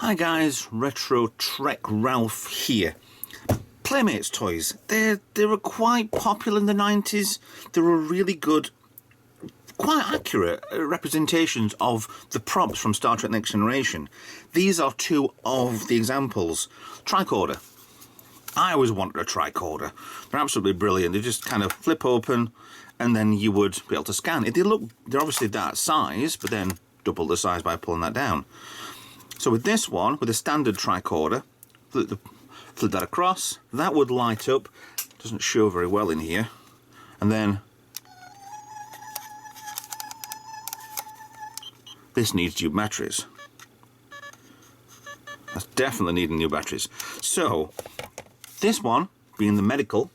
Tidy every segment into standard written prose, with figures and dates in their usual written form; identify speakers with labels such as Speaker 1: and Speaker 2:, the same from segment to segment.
Speaker 1: Hi guys, Retro Trek Ralph here. Playmates toys, they were quite popular in the 90s. They were really good, quite accurate representations of the props from Star Trek Next Generation. These are two of the examples. Tricorder. I always wanted a tricorder. They're absolutely brilliant. They just kind of flip open and then you would be able to scan. They're obviously that size, but then double the size by pulling that down. So with this one, with a standard tricorder, flip that across, that would light up. Doesn't show very well in here. And then this needs new batteries. That's definitely needing new batteries. So this one, being the medical,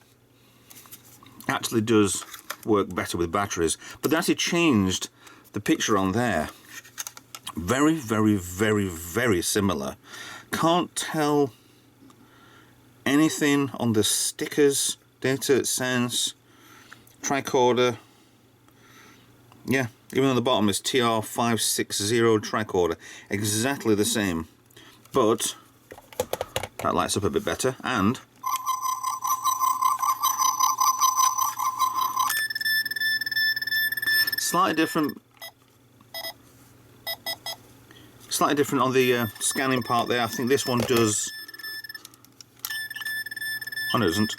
Speaker 1: actually does work better with batteries, but they actually changed the picture on there. Very, very, very, very similar. Can't tell anything on the stickers. Data sense, tricorder. Yeah, even on the bottom is TR560 tricorder. Exactly the same. But that lights up a bit better, and slightly different on the scanning part there. I think this one does. Oh no, it doesn't.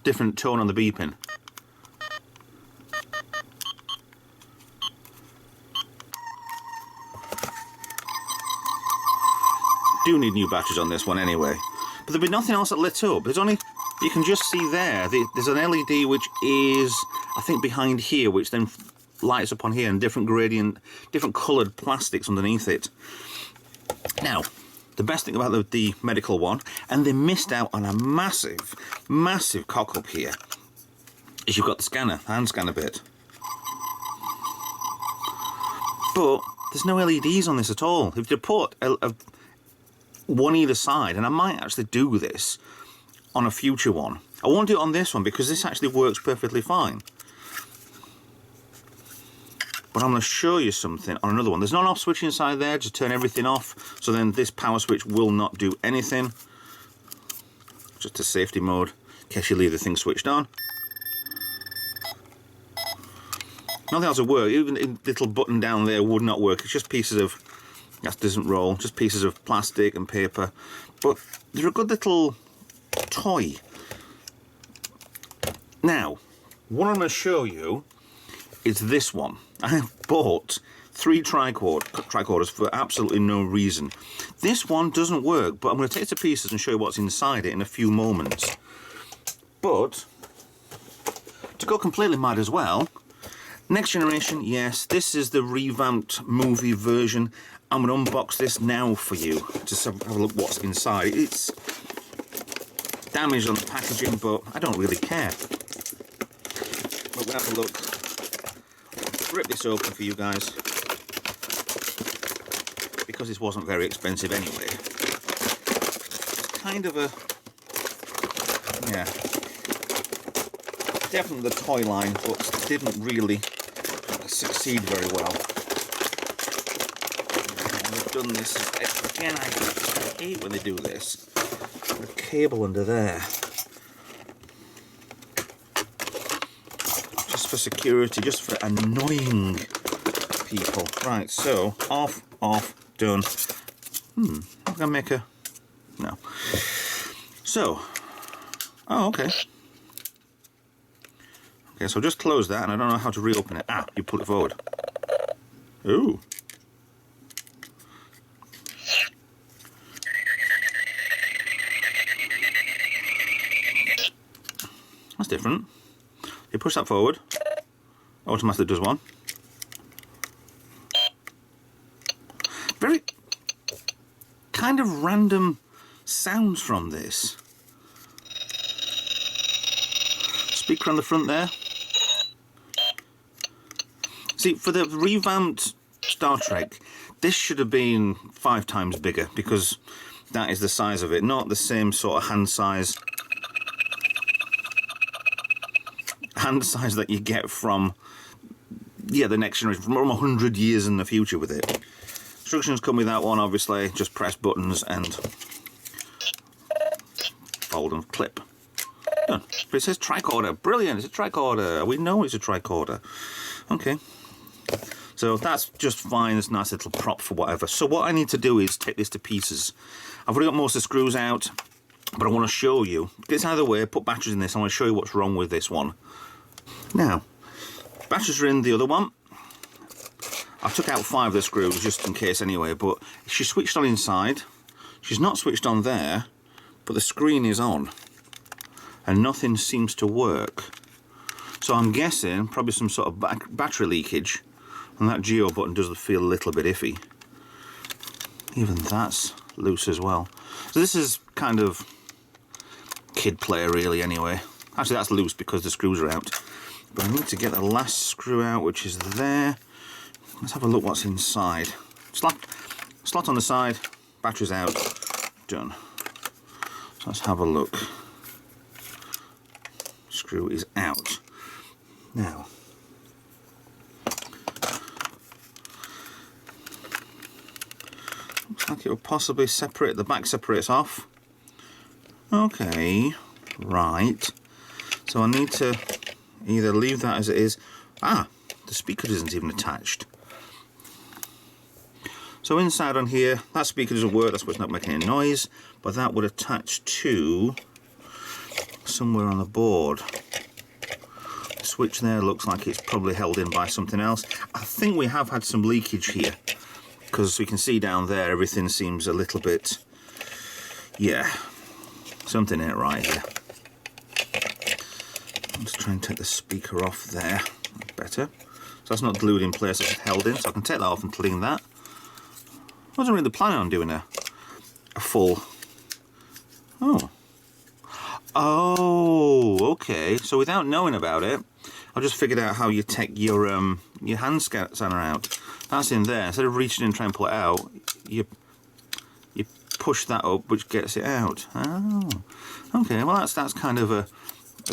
Speaker 1: Different tone on the beeping. Do need new batteries on this one anyway. But there'll be nothing else that lit up. There's only, you can just see there, there's an LED which is, I think, behind here, which then lights up on here, and different gradient, different coloured plastics underneath it. Now, the best thing about the medical one, and they missed out on a massive, massive cock up here, is you've got the scanner, hand scanner bit. But there's no LEDs on this at all. If you put one either side, and I might actually do this on a future one. I won't do it on this one because this actually works perfectly fine. But I'm going to show you something on another one. There's no off switch inside there, just turn everything off. So then this power switch will not do anything. Just a safety mode, in case you leave the thing switched on. Nothing else will work, even the little button down there would not work. It's just pieces of, that doesn't roll, just pieces of plastic and paper. But they're a good little toy. Now, what I'm going to show you is this one. I bought 3 tricorders for absolutely no reason. This one doesn't work, but I'm going to take it to pieces and show you what's inside it in a few moments. But to go completely mad as well, Next Generation, yes, this is the revamped movie version. I'm going to unbox this now for you, just have a look what's inside. It's damaged on the packaging, but I don't really care. But we'll have a look. Rip this open for you guys, because this wasn't very expensive anyway. It's kind of a, yeah, definitely the toy line, but didn't really succeed very well. And they've done this again. I hate when they do this. The cable under there, just for security, just for annoying people. Right, so off, done. I'm gonna make a, no. So, oh, okay. Okay, so just close that, and I don't know how to reopen it. Ah, you pull it forward. Ooh. That's different. You push that forward, automatically does one. Very kind of random sounds from this. Speaker on the front there. See, for the revamped Star Trek, this should have been 5 times bigger, because that is the size of it, not the same sort of hand size hand size that you get from, yeah, the next generation, from 100 years in the future with it. Instructions come with that one, obviously. Just press buttons and fold and clip. Done. But it says tricorder. Brilliant, it's a tricorder. We know it's a tricorder. Okay. So that's just fine. It's a nice little prop for whatever. So what I need to do is take this to pieces. I've already got most of the screws out, but I want to show you. Get this out of the way, put batteries in this. I want to show you what's wrong with this one. Now, batteries are in the other one. I took out 5 of the screws just in case anyway, but she's switched on inside. She's not switched on there, but the screen is on. And nothing seems to work. So I'm guessing probably some sort of battery leakage, and that geo button does feel a little bit iffy. Even that's loose as well. So this is kind of kid play really anyway. Actually that's loose because the screws are out. But I need to get the last screw out, which is there. Let's have a look what's inside. Slot on the side, batteries out, done. So let's have a look. Screw is out. Now, looks like it will possibly separate, the back separates off. Okay, right. So I need to either leave that as it is. Ah, the speaker isn't even attached. So inside on here, that speaker doesn't work, that's why it's not making any noise, but that would attach to somewhere on the board. The switch there looks like it's probably held in by something else. I think we have had some leakage here, because we can see down there everything seems a little bit, yeah, something ain't right here. Let's try and take the speaker off there, that's better. So that's not glued in place, it's held in, so I can take that off and clean that. I wasn't really planning on doing a full, oh, okay. So without knowing about it, I just figured out how you take your hand scanner out. That's in there. Instead of reaching in and trying to pull it out, you push that up, which gets it out. Oh, okay. Well, that's kind of a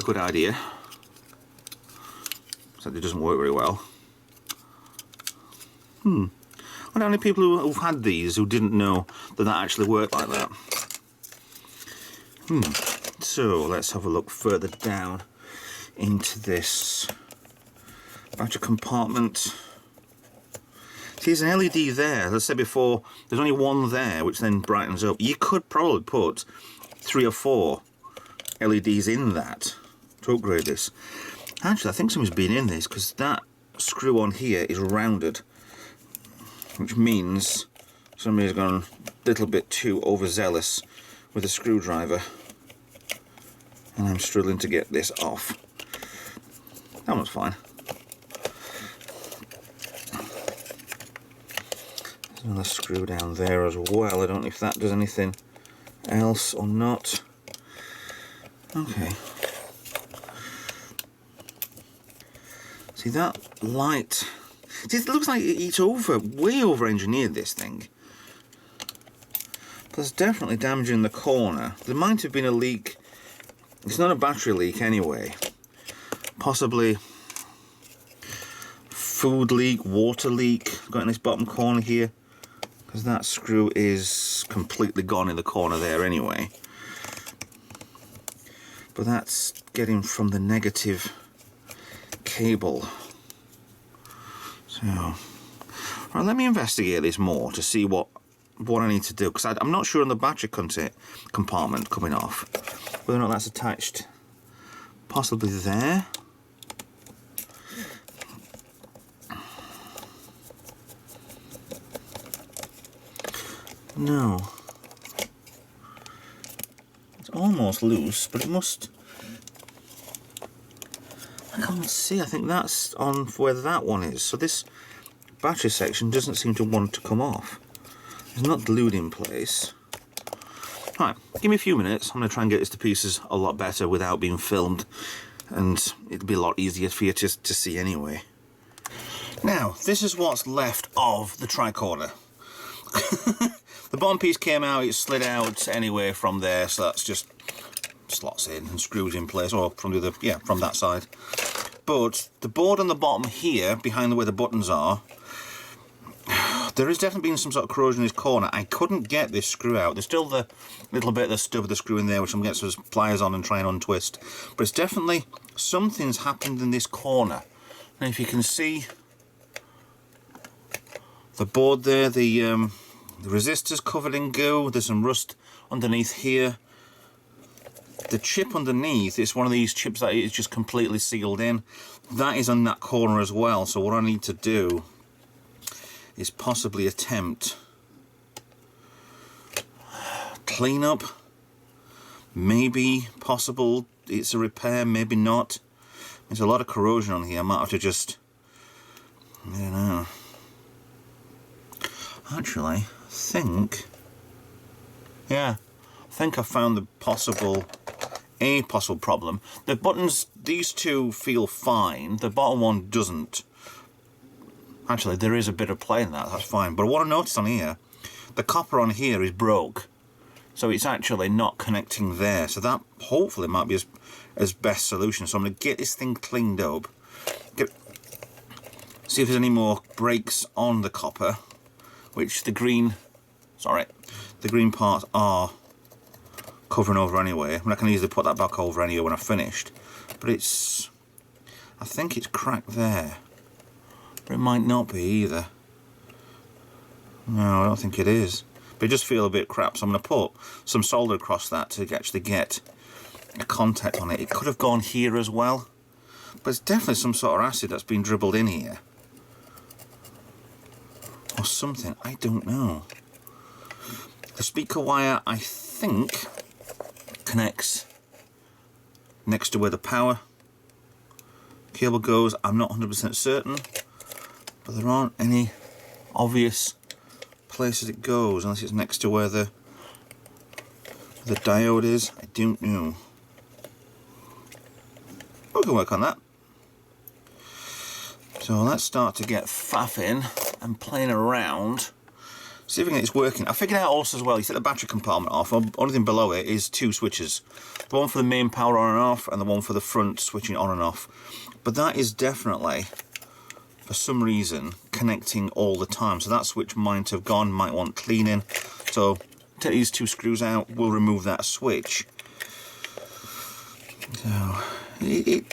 Speaker 1: good idea. Except it doesn't work very well. I wonder how many people who've had these who didn't know that that actually worked like that. So let's have a look further down into this battery compartment. See, there's an LED there. As I said before, there's only one there, which then brightens up. You could probably put 3 or 4 LEDs in that to upgrade this. Actually, I think something's been in this, because that screw on here is rounded, which means somebody's gone a little bit too overzealous with a screwdriver, and I'm struggling to get this off. That one's fine. There's another screw down there as well. I don't know if that does anything else or not. Okay. See that light? See, it looks like it's way over engineered, this thing. There's definitely damage in the corner. There might have been a leak. It's not a battery leak anyway. Possibly food leak, water leak. Got in this bottom corner here, because that screw is completely gone in the corner there anyway. But that's getting from the negative cable. So, right, let me investigate this more to see what I need to do, because I'm not sure on the battery compartment coming off whether or not that's attached possibly there. No, it's almost loose, but it must, I can't see. I think that's on where that one is. So this battery section doesn't seem to want to come off. It's not glued in place. Right, give me a few minutes. I'm going to try and get this to pieces a lot better without being filmed, and it'll be a lot easier for you to see anyway. Now, this is what's left of the tricorder. The bottom piece came out, it slid out anyway from there, so that's just slots in and screws in place, or from the other, yeah, from that side. But the board on the bottom here, behind where the buttons are, there has definitely been some sort of corrosion in this corner. I couldn't get this screw out. There's still the little bit of the stub of the screw in there, which I'm going to get some pliers on and try and untwist. But it's definitely, something's happened in this corner. And if you can see the board there, the resistor's covered in goo. There's some rust underneath here. The chip underneath is one of these chips that is just completely sealed in. That is on that corner as well. So what I need to do is possibly attempt clean up. Maybe possible it's a repair, maybe not. There's a lot of corrosion on here. I might have to just, I don't know. Actually, I think, yeah, I think I found a possible problem. The buttons, these two feel fine. The bottom one doesn't. Actually, there is a bit of play in that. That's fine. But what I noticed on here, the copper on here is broke, so it's actually not connecting there. So that hopefully might be as best solution. So I'm going to get this thing cleaned up. See if there's any more breaks on the copper, which the green parts are covering over anyway. I mean, I can easily put that back over anyway when I've finished. But it's, I think it's cracked there. But it might not be either. No, I don't think it is. But it just feels a bit crap, so I'm going to put some solder across that to actually get a contact on it. It could have gone here as well. But it's definitely some sort of acid that's been dribbled in here. Or something, I don't know. The speaker wire, I think, connects next to where the power cable goes. I'm not 100% certain, but there aren't any obvious places it goes unless it's next to where the diode is. I don't know. We can work on that. So let's start to get faffing and playing around. See if we can get this working. I figured out also as well, you set the battery compartment off. Only thing below it is two switches. The one for the main power on and off, and the one for the front switching on and off. But that is definitely, for some reason, connecting all the time. So that switch might have gone, might want cleaning. So take these two screws out, we'll remove that switch. So it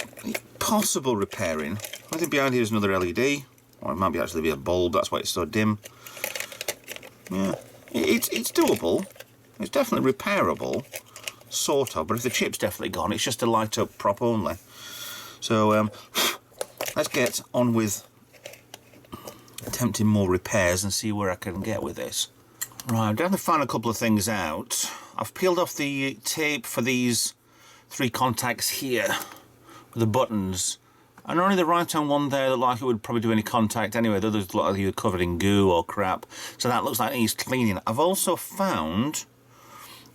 Speaker 1: possible repairing. I think behind here is another LED, or it might be actually be a bulb. That's why it's so dim. Yeah, it's doable. It's definitely repairable, sort of. But if the chip's definitely gone, it's just a light up prop only. So let's get on with attempting more repairs and see where I can get with this. Right, I've definitely found a couple of things out. I've peeled off the tape for these three contacts here with the buttons. And only the right-hand one there looked like it would probably do any contact anyway. The others look like either covered in goo or crap. So that looks like it needs cleaning. I've also found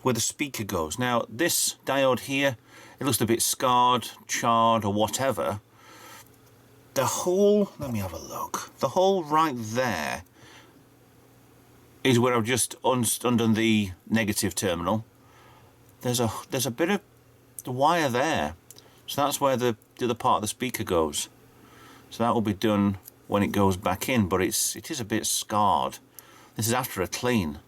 Speaker 1: where the speaker goes. Now, this diode here, it looks a bit scarred, charred, or whatever. The hole, let me have a look. The hole right there is where I've just undone the negative terminal. There's a bit of the wire there. So that's where the other part of the speaker goes. So that will be done when it goes back in, but it is a bit scarred. This is after a clean.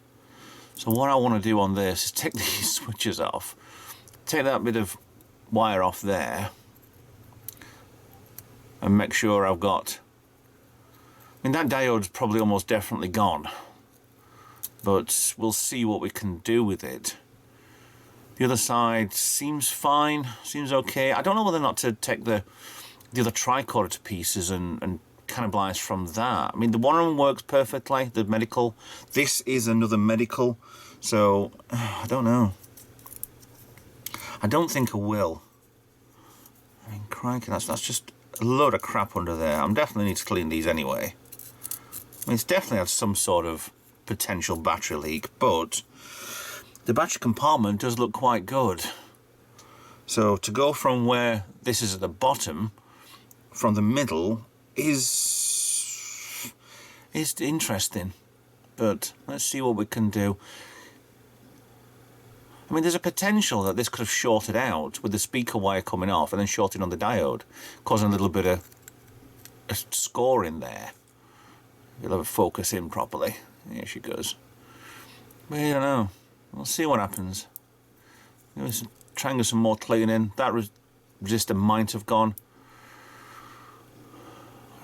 Speaker 1: So what I want to do on this is take these switches off, take that bit of wire off there, and make sure I've got, I mean, that diode's probably almost definitely gone, but we'll see what we can do with it. The other side seems fine, seems okay. I don't know whether or not to take the other tricorder to pieces and cannibalise from that. I mean, the one of them works perfectly, the medical. This is another medical, so I don't know. I don't think I will. I mean, crikey, that's just a load of crap under there. I'm definitely need to clean these anyway. I mean, it's definitely had some sort of potential battery leak, but the battery compartment does look quite good. So to go from where this is at the bottom, from the middle, is interesting. But let's see what we can do. I mean, there's a potential that this could have shorted out with the speaker wire coming off and then shorting on the diode, causing a little bit of a score in there. You'll have it focus in properly. Here she goes. But I don't know. We'll see what happens. Try and get some more cleaning. That resistor might have gone.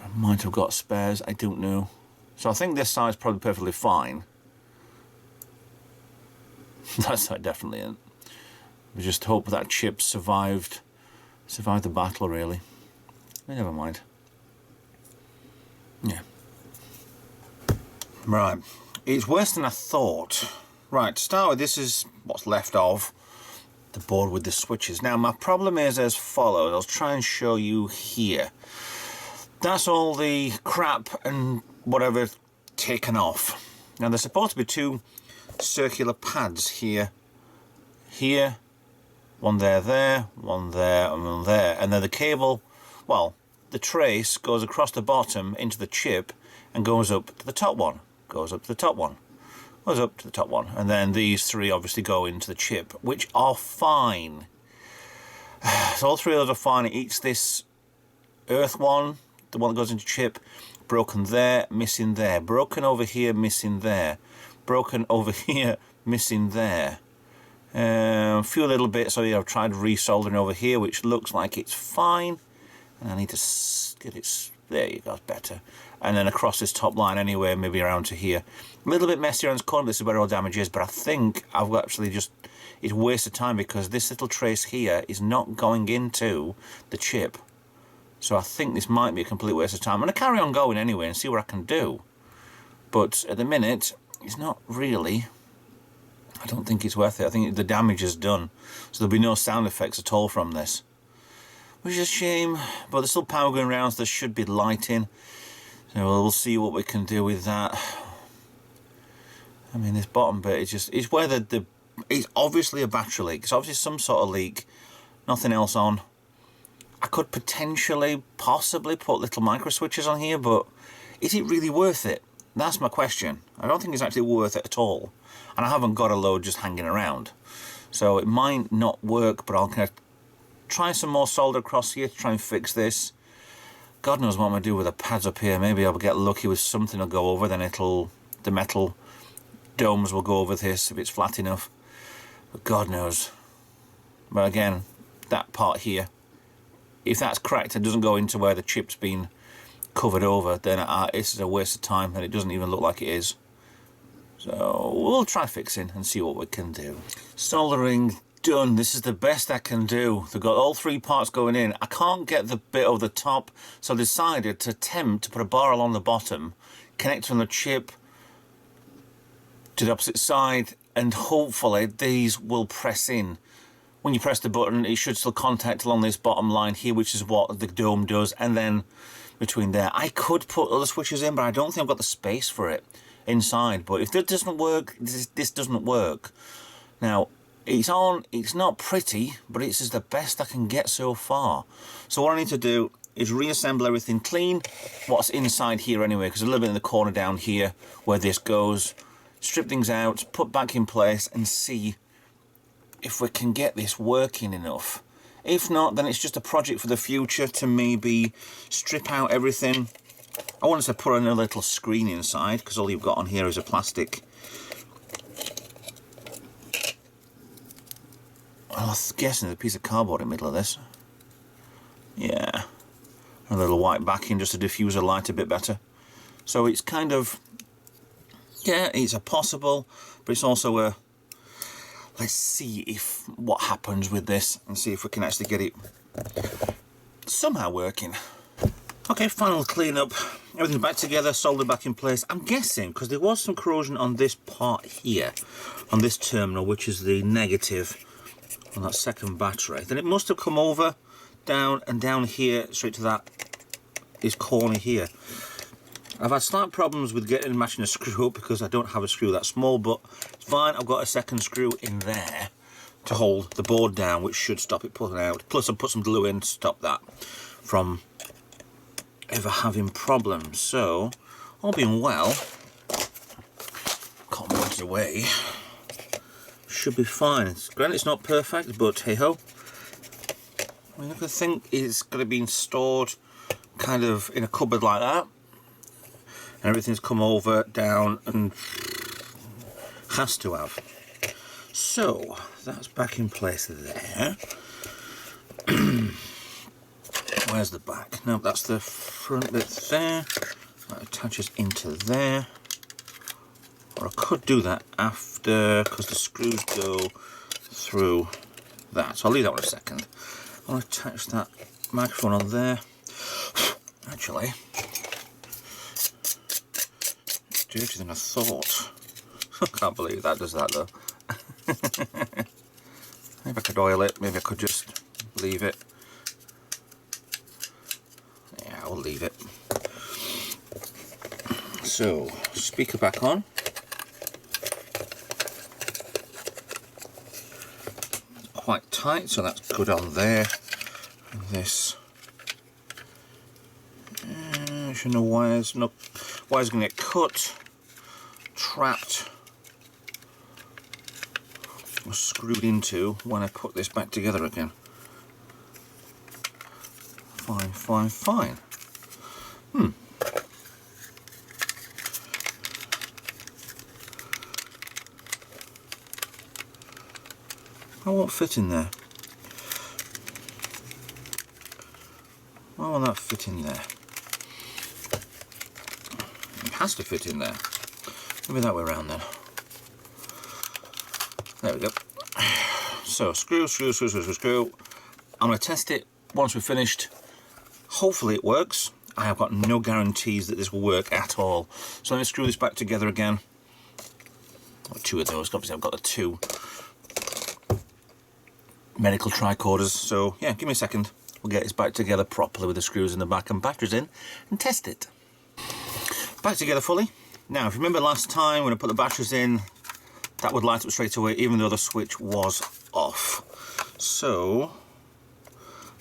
Speaker 1: I might have got spares. I don't know. So I think this side's probably perfectly fine. That side definitely isn't. We just hope that chip survived the battle, really. But never mind. Yeah. Right. It's worse than I thought. Right, to start with, this is what's left of the board with the switches. Now, my problem is as follows. I'll try and show you here. That's all the crap and whatever taken off. Now, there's supposed to be two circular pads here, one there, one there, and one there. And then the cable, well, the trace goes across the bottom into the chip and goes up to the top one, goes up to the top one, goes up to the top one. And then these three obviously go into the chip, which are fine. So all three of those are fine. It's this earth one, the one that goes into chip, broken there, missing there, broken over here, missing there, broken over here, missing there. A few little bits, so yeah, I've tried resoldering over here, which looks like it's fine. And I need to get it, there you go, better. And then across this top line anyway, maybe around to here. A little bit messy around this corner, this is where all damage is, but I think I've actually just, it's a waste of time because this little trace here is not going into the chip. So I think this might be a complete waste of time. I'm going to carry on going anyway and see what I can do. But at the minute, it's not really, I don't think it's worth it. I think the damage is done. So there'll be no sound effects at all from this. Which is a shame, but there's still power going around, so there should be lighting. So we'll see what we can do with that. I mean, this bottom bit is just, it's where it's obviously a battery leak. It's obviously some sort of leak. Nothing else on. I could potentially, possibly put little micro switches on here, but is it really worth it? That's my question. I don't think it's actually worth it at all. And I haven't got a load just hanging around. So it might not work, but I'll kind of try some more solder across here to try and fix this. God knows what I'm going to do with the pads up here. Maybe I'll get lucky with something will go over, then the metal domes will go over this if it's flat enough. But God knows. But again, that part here, if that's cracked and doesn't go into where the chip's been covered over, then it's a waste of time and it doesn't even look like it is. So we'll try fixing and see what we can do. Soldering done. This is the best I can do. They've got all three parts going in. I can't get the bit over the top, so I decided to attempt to put a bar along the bottom, connect from the chip to the opposite side, and hopefully these will press in. When you press the button, it should still contact along this bottom line here, which is what the dome does, and then between there. I could put other switches in, but I don't think I've got the space for it inside. But if that doesn't work, this doesn't work. Now, it's on, it's not pretty, but it's just the best I can get so far. So what I need to do is reassemble everything clean, what's inside here anyway, because a little bit in the corner down here where this goes. Strip things out, put back in place, and see if we can get this working enough. If not, then it's just a project for the future to maybe strip out everything. I wanted to put another little screen inside, because all you've got on here is a plastic. Well, I'm guessing there's a piece of cardboard in the middle of this. Yeah. A little white backing just to diffuse the light a bit better. So it's kind of, yeah, it's a possible, but it's also a, let's see if what happens with this and see if we can actually get it somehow working. Okay, final clean-up. Everything's back together, soldered back in place. I'm guessing, because there was some corrosion on this part here, on this terminal, which is the negative on that second battery. Then it must have come over, down, and down here, straight to this corner here. I've had slight problems with getting matching a screw up because I don't have a screw that small, but it's fine. I've got a second screw in there to hold the board down, which should stop it pulling out. Plus I've put some glue in to stop that from ever having problems. So, all being well, can't move it away. should be fine. Granted, it's not perfect, but hey ho. I mean, I think it's going to be stored kind of in a cupboard like that, and everything's come over, down, and has to have. So that's back in place there. Where's the back? No, that's the front bit there. That attaches into there. Or I could do that after, because the screws go through that. So I'll leave that one a second. I'll attach that microphone on there. Actually, dirtier than I thought. I can't believe that does that though. Maybe I could oil it, maybe I could just leave it. Yeah, I'll leave it. So, speaker back on. Quite tight, so that's good on there. And this, no wires, no wires going to get cut, trapped, or screwed into when I put this back together again. Fine, fine, fine. I won't fit in there. Why won't that fit in there? It has to fit in there. Maybe that way around then. There we go. So screw, screw, screw, screw, screw, screw. I'm going to test it once we're finished. Hopefully it works. I have got no guarantees that this will work at all. So let me screw this back together again. Got two of those. Obviously I've got the two medical tricorders. So yeah, give me a second. We'll get this back together properly with the screws in the back and batteries in and test it. Back together fully. Now, if you remember last time when I put the batteries in, that would light up straight away even though the switch was off. So,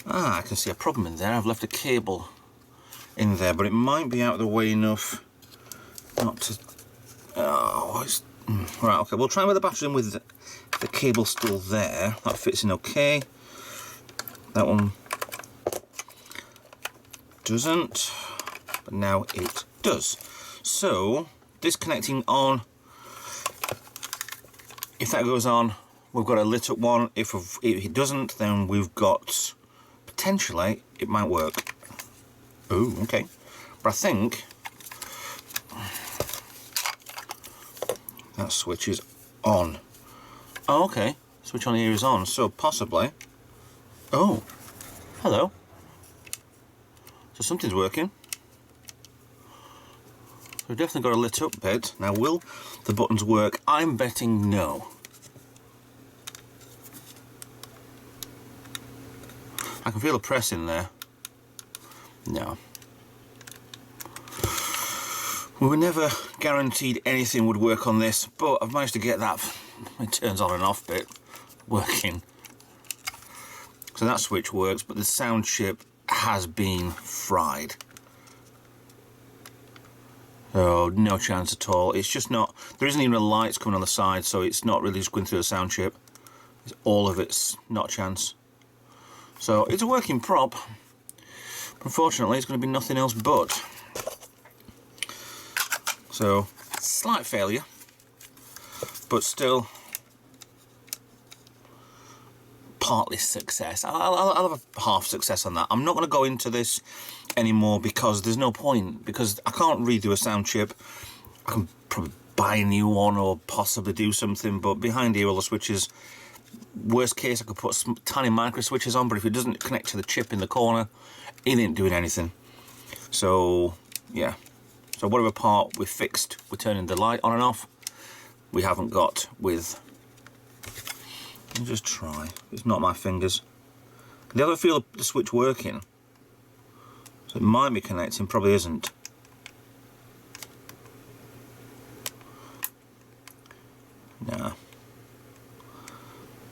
Speaker 1: I can see a problem in there. I've left a cable in there, but it might be out of the way enough not to... Right, okay, we'll try with the batteries in with the cable still there. That fits in okay. That one doesn't, but now it does. So, disconnecting on, if that goes on, we've got a lit up one. If it doesn't, then we've got, potentially, it might work. Oh, okay. But I think that switch is on. Oh, okay. Switch on here is on, so possibly. Oh, hello. So something's working. We've definitely got a lit up bit. Now, will the buttons work? I'm betting no. I can feel a press in there. No. We were never guaranteed anything would work on this, but I've managed to get that, it turns on and off bit, working. So that switch works, but the sound chip has been fried. Oh, no chance at all. It's just not, there isn't even a lights coming on the side, so it's not really just going through the sound chip. All of it's not a chance. So it's a working prop. Unfortunately, it's going to be nothing else but. So, slight failure, but still partly success. I'll have a half success on that. I'm not going to go into this anymore because there's no point, because I can't redo a sound chip. I can probably buy a new one or possibly do something, but behind here all the switches, worst case I could put some tiny micro switches on, but if it doesn't connect to the chip in the corner, it ain't doing anything. So, yeah. So whatever part we fixed, we're turning the light on and off, we haven't got with... Let me just try. It's not my fingers. Can you ever feel the switch working? So it might be connecting, probably isn't. No.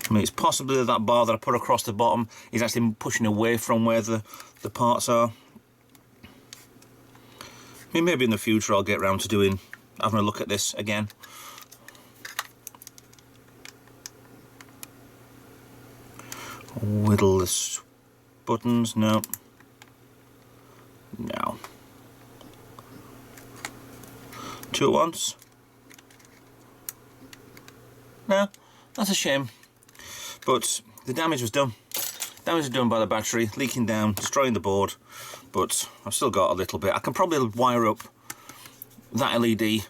Speaker 1: I mean, it's possibly that bar that I put across the bottom is actually pushing away from where the parts are. I mean, maybe in the future I'll get around to having a look at this again. Whittle the buttons, no. No. 2 at once. No, that's a shame. But the damage was done. Damage was done by the battery, leaking down, destroying the board. But I've still got a little bit. I can probably wire up that LED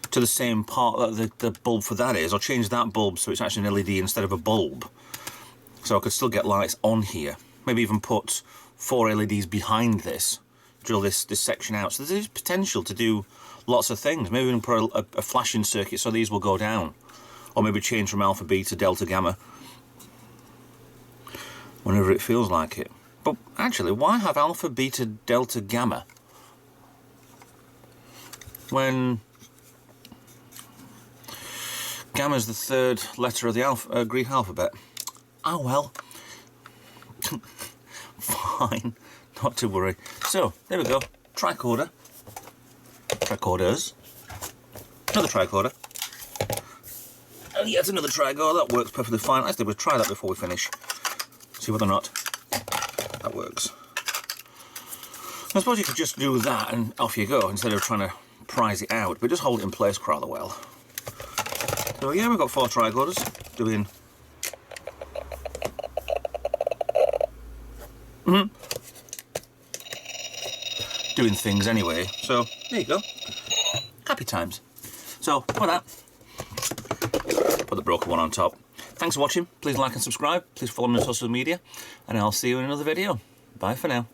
Speaker 1: to the same part that the bulb for that is, or change that bulb so it's actually an LED instead of a bulb. So I could still get lights on here. Maybe even put 4 LEDs behind this, drill this section out. So there's potential to do lots of things. Maybe even put a flashing circuit so these will go down. Or maybe change from alpha, beta, delta, gamma. Whenever it feels like it. But actually, why have alpha, beta, delta, gamma? When gamma's the 3rd letter of the Greek alphabet. Oh well. Fine, not to worry. So, there we go. Tricorder. Tricorders. Another tricorder. And yet another tricorder. That works perfectly fine. Actually, we'll try that before we finish. See whether or not that works. I suppose you could just do that and off you go instead of trying to prise it out, but just hold it in place rather well. So yeah, we've got 4 tricorders doing doing things anyway. So there you go. Happy times. So for that, put the broken one on top. Thanks for watching. Please like and subscribe. Please follow me on social media, and I'll see you in another video. Bye for now.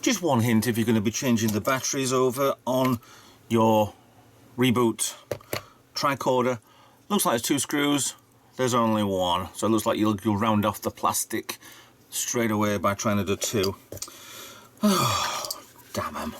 Speaker 1: Just one hint if you're going to be changing the batteries over on your reboot tricorder. Looks like there's 2 screws. There's only 1, so it looks like you'll round off the plastic straight away by trying to do 2. Oh, damn 'em.